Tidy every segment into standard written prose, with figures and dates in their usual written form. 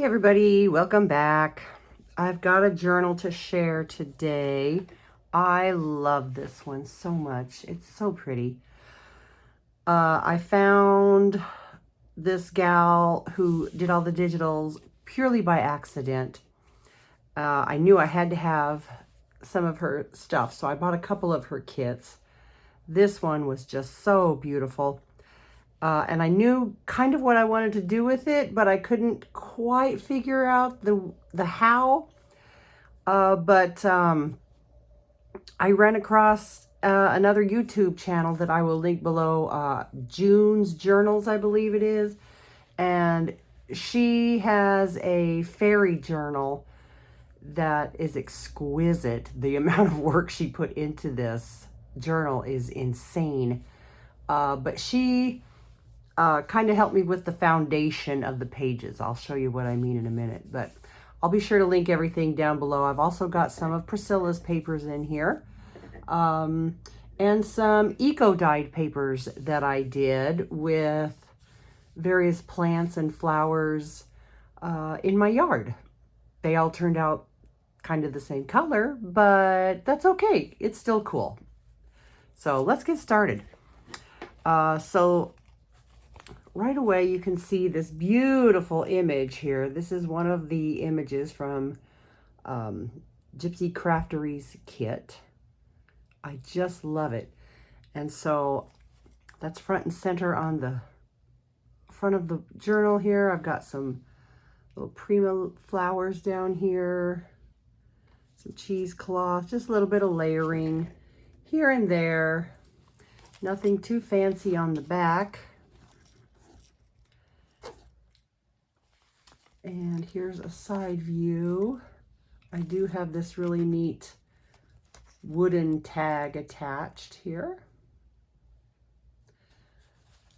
Hey everybody, welcome back. I've got a journal to share today. I love this one so much. It's so pretty. I found this gal who did all the digitals purely by accident. I knew I had to have some of her stuff, so I bought a couple of her kits. This one was just so beautiful. And I knew kind of what I wanted to do with it, but I couldn't quite figure out the how. But I ran across another YouTube channel that I will link below, June's Journals, I believe it is. And she has a fairy journal that is exquisite. The amount of work she put into this journal is insane. But she kind of helped me with the foundation of the pages. I'll show you what I mean in a minute, but I'll be sure to link everything down below. I've also got some of Priscilla's papers in here, and some eco-dyed papers that I did with various plants and flowers in my yard. They all turned out kind of the same color, but that's okay. It's still cool. So let's get started. So right away, you can see this beautiful image here. This is one of the images from GypsyCraftery's kit. I just love it. And so that's front and center on the front of the journal here. I've got some little prima flowers down here, some cheesecloth, just a little bit of layering here and there. Nothing too fancy on the back. And here's a side view. I do have this really neat wooden tag attached here.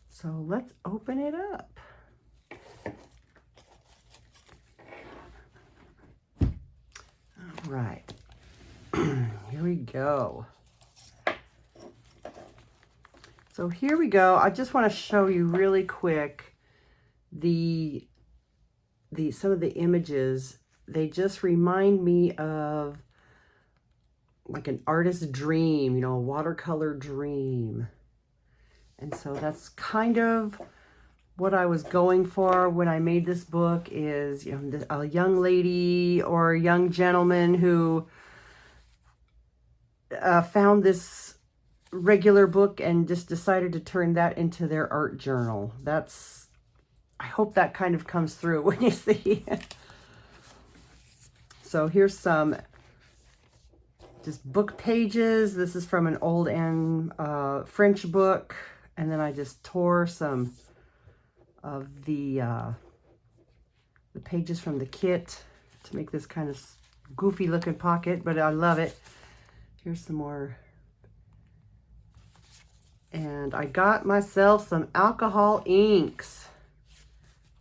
So let's open it up. All right, here we go. So here we go. I just want to show you really quick some of the images. They just remind me of like an artist's dream, you know, a watercolor dream. And so that's kind of what I was going for when I made this book, is, you know, a young lady or a young gentleman who found this regular book and just decided to turn that into their art journal. I hope that kind of comes through when you see it. So here's some just book pages. This is from an old French book. And then I just tore some of the pages from the kit to make this kind of goofy looking pocket, but I love it. Here's some more. And I got myself some alcohol inks.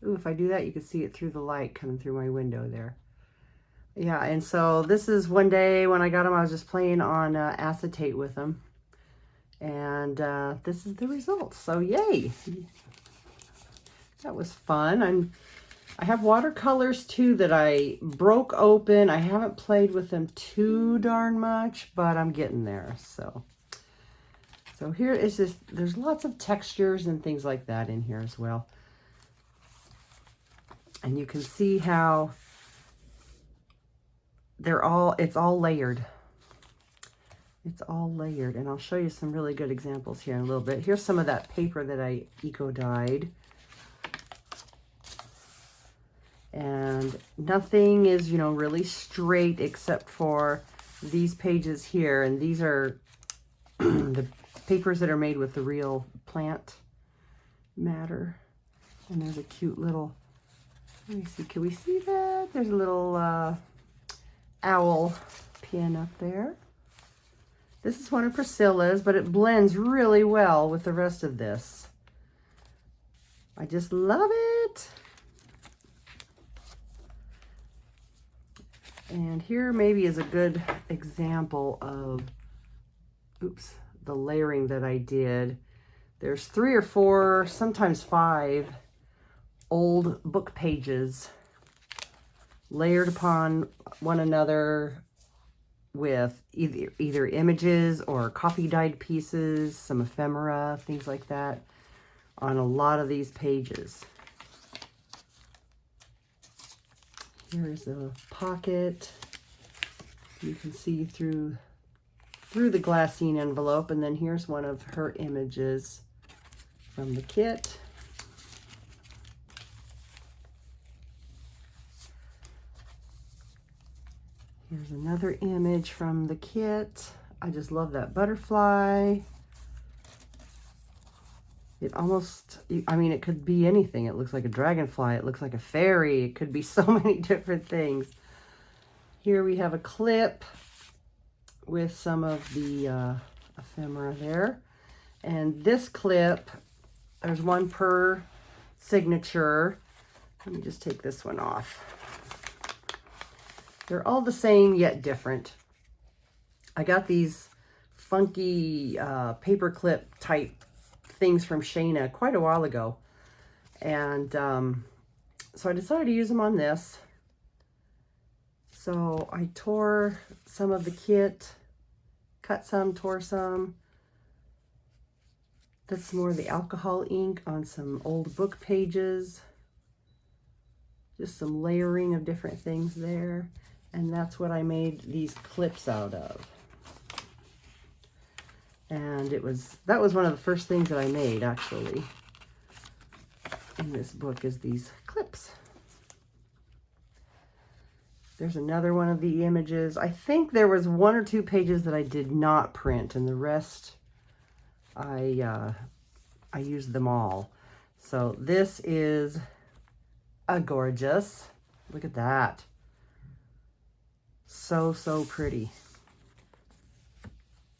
Ooh, if I do that, you can see it through the light coming through my window there. Yeah, and so this is one day when I got them, I was just playing on acetate with them. And this is the result. So yay! That was fun. I have watercolors too that I broke open. I haven't played with them too darn much, but I'm getting there. So here is this. There's lots of textures and things like that in here as well. And you can see how it's all layered. It's all layered. And I'll show you some really good examples here in a little bit. Here's some of that paper that I eco-dyed. And nothing is, you know, really straight except for these pages here. And these are the papers that are made with the real plant matter. And there's a cute little, let me see, can we see that? There's a little owl pin up there. This is one of Priscilla's, but it blends really well with the rest of this. I just love it. And here maybe is a good example of, oops, the layering that I did. There's 3 or 4, sometimes 5 old book pages layered upon one another with either images or coffee dyed pieces, some ephemera, things like that on a lot of these pages. Here's a pocket. You can see through the glassine envelope, and then here's one of her images from the kit. Here's another image from the kit. I just love that butterfly. It almost, I mean, it could be anything. It looks like a dragonfly. It looks like a fairy. It could be so many different things. Here we have a clip with some of the ephemera there. And this clip, there's one per signature. Let me just take this one off. They're all the same yet different. I got these funky paper clip type things from Shayna quite a while ago. And so I decided to use them on this. So I tore some of the kit, cut some, tore some. That's more of the alcohol ink on some old book pages. Just some layering of different things there. And that's what I made these clips out of. And that was one of the first things that I made, actually, in this book, is these clips. There's another one of the images. I think there was 1 or 2 pages that I did not print, and the rest I used them all. So this is a gorgeous. Look at that. So, so pretty.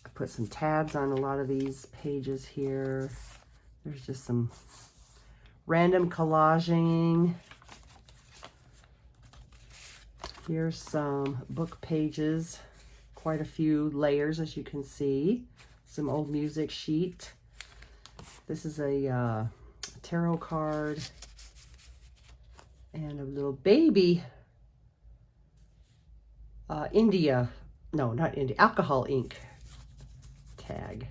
I put some tabs on a lot of these pages here. There's just some random collaging. Here's some book pages, quite a few layers, as you can see. Some old music sheet. This is a tarot card and a little baby alcohol ink tag.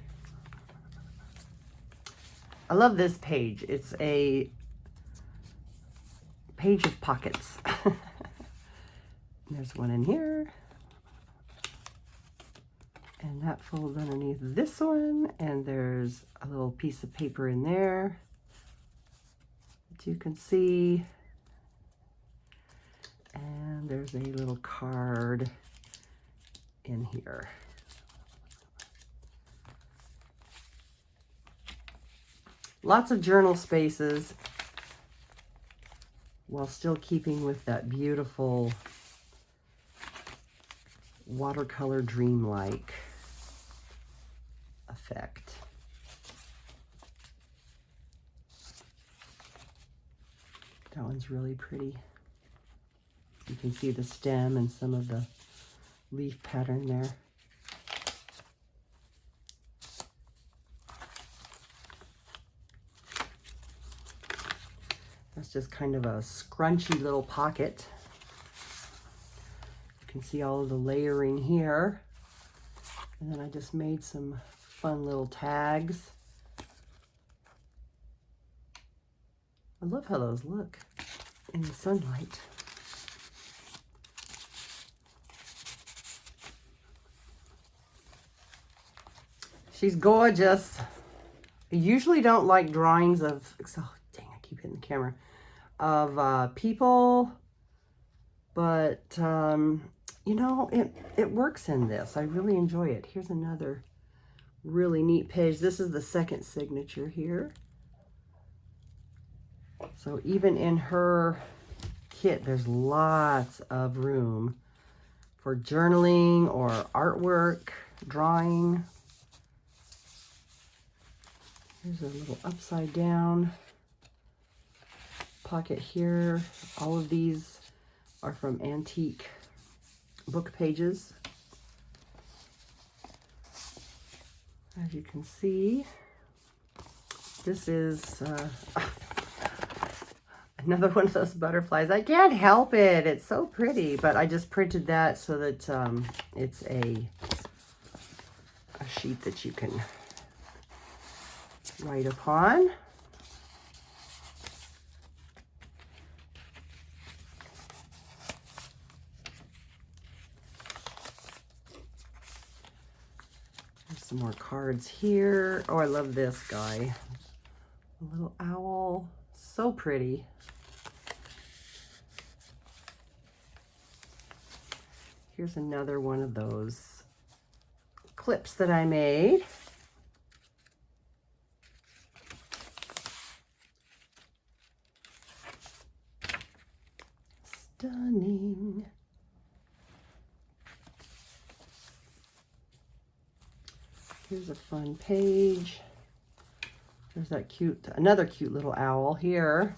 I love this page. It's a page of pockets. There's one in here. And that folds underneath this one. And there's a little piece of paper in there that you can see. And there's a little card in here. Lots of journal spaces while still keeping with that beautiful watercolor dreamlike effect. That one's really pretty. You can see the stem and some of the leaf pattern there. That's just kind of a scrunchy little pocket. You can see all of the layering here. And then I just made some fun little tags. I love how those look in the sunlight. She's gorgeous. I usually don't like drawings of, oh dang, I keep hitting the camera, of people, but you know, it works in this. I really enjoy it. Here's another really neat page. This is the second signature here. So even in her kit, there's lots of room for journaling or artwork, drawing. Here's a little upside down pocket here. All of these are from antique book pages. As you can see, this is Another one of those butterflies. I can't help it. It's so pretty, but I just printed that so that it's a sheet that you can write upon. There's some more cards here. Oh, I love this guy. A little owl. So pretty. Here's another one of those clips that I made. Stunning. Here's a fun page. There's that another cute little owl here.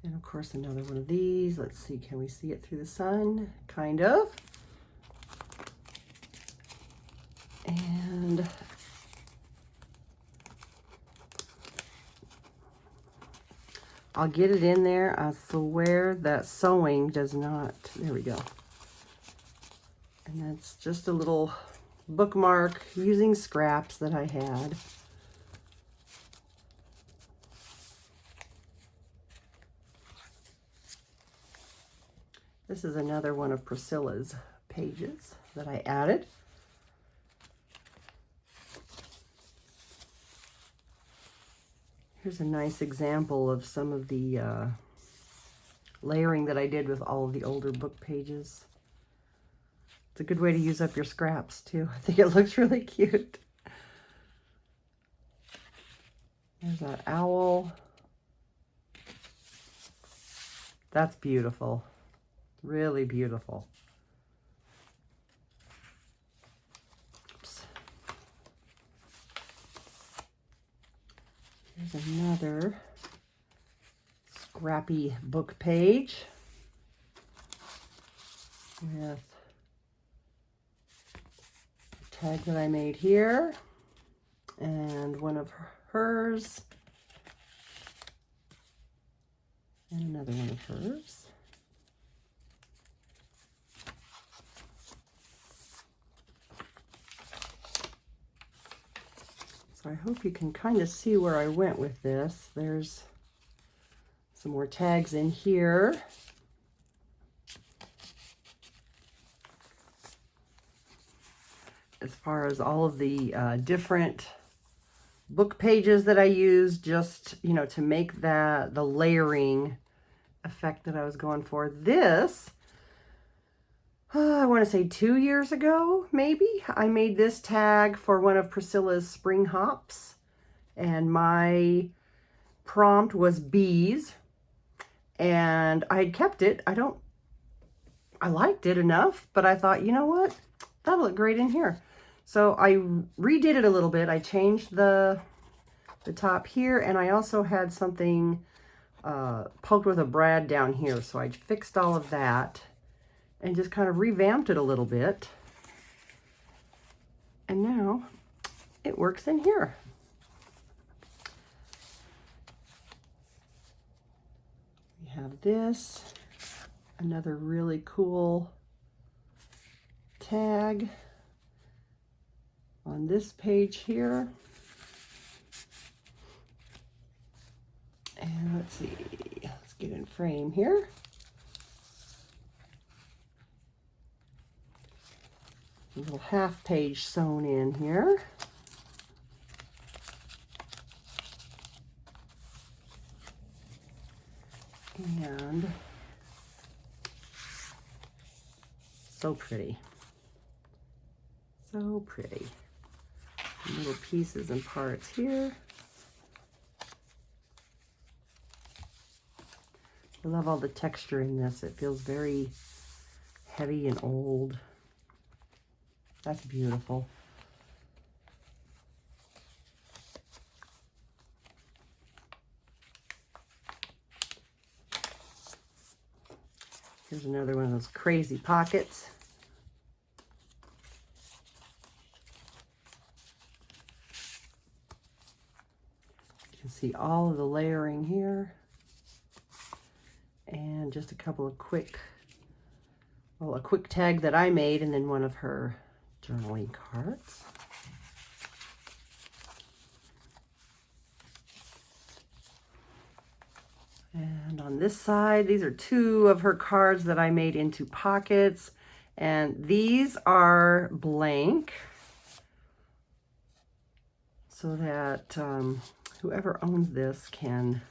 And of course another one of these. Let's see, can we see it through the sun? Kind of. And I'll get it in there. I swear that sewing does not. There we go. And that's just a little bookmark using scraps that I had. This is another one of Priscilla's pages that I added. Here's a nice example of some of the layering that I did with all of the older book pages. It's a good way to use up your scraps too. I think it looks really cute. There's that owl. That's beautiful. Really beautiful. Oops. Here's another scrappy book page with a tag that I made here and one of hers and another one of hers. I hope you can kind of see where I went with this. There's some more tags in here. As far as all of the different book pages that I used just, you know, to make that the layering effect that I was going for. This, I want to say 2 years ago, maybe, I made this tag for one of Priscilla's spring hops. And my prompt was bees. And I had kept it. I liked it enough, but I thought, you know what? That'll look great in here. So I redid it a little bit. I changed the top here, and I also had something poked with a brad down here. So I fixed all of that and just kind of revamped it a little bit. And now it works in here. We have this, another really cool tag on this page here. And let's see, let's get in frame here. A little half page sewn in here. And so pretty. So pretty. Little pieces and parts here. I love all the texture in this. It feels very heavy and old. That's beautiful. Here's another one of those crazy pockets. You can see all of the layering here. And just a couple of quick, well, a quick tag that I made, and then one of her journaling cards. And on this side, these are two of her cards that I made into pockets. And these are blank, so that whoever owns this can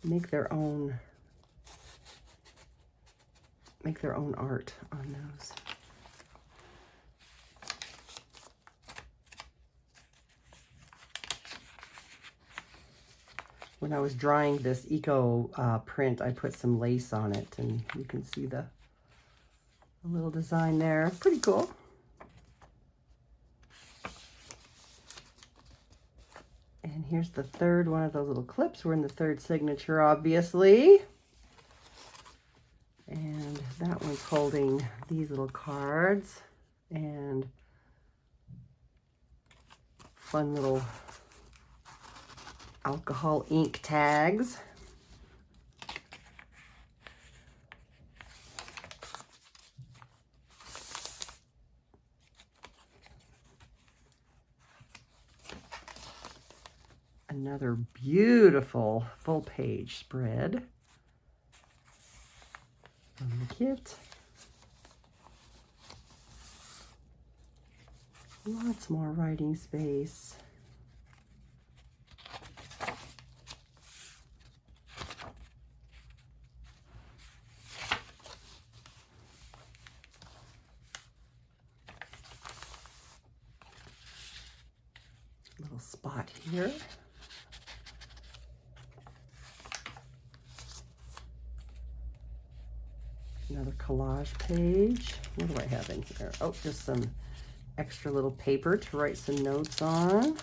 make their own art on those. When I was drawing this eco print, I put some lace on it, and you can see the little design there. Pretty cool. And here's the third one of those little clips. We're in the third signature, obviously. And that one's holding these little cards and fun little alcohol ink tags. Another beautiful full page spread from the kit. Lots more writing space. Little spot here. Another collage page. What do I have in here? Oh, just some extra little paper to write some notes on.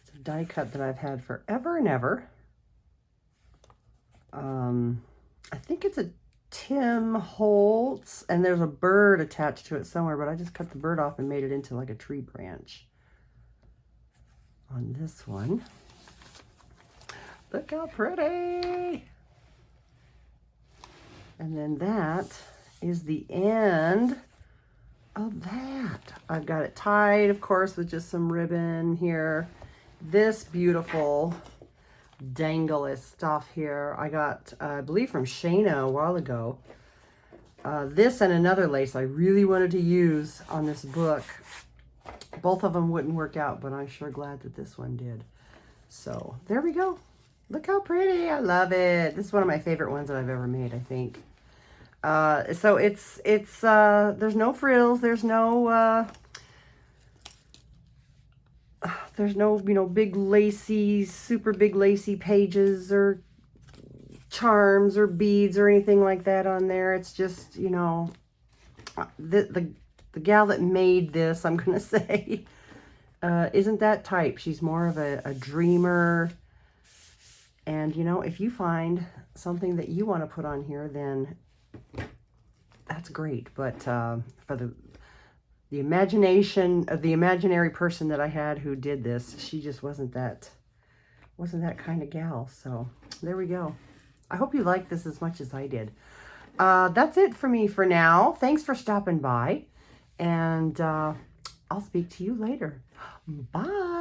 It's a die cut that I've had forever and ever. I think it's a Tim Holtz, and there's a bird attached to it somewhere, but I just cut the bird off and made it into like a tree branch on this one. Look how pretty! And then that is the end of that. I've got it tied, of course, with just some ribbon here. This beautiful dangle stuff here I got, I believe, from Shayna a while ago. This and another lace I really wanted to use on this book. Both of them wouldn't work out, but I'm sure glad that this one did. So there we go. Look how pretty. I love it. This is one of my favorite ones that I've ever made, I think. So it's there's no frills, there's no you know, big lacy, super big lacy pages or charms or beads or anything like that on there. It's just, you know, the gal that made this, I'm gonna say, isn't that type. She's more of a dreamer. And, you know, if you find something that you want to put on here, then that's great. But for the imagination of the imaginary person that I had who did this, she just wasn't that kind of gal. So there we go. I hope you like this as much as I did. That's it for me for now. Thanks for stopping by, and I'll speak to you later. Bye.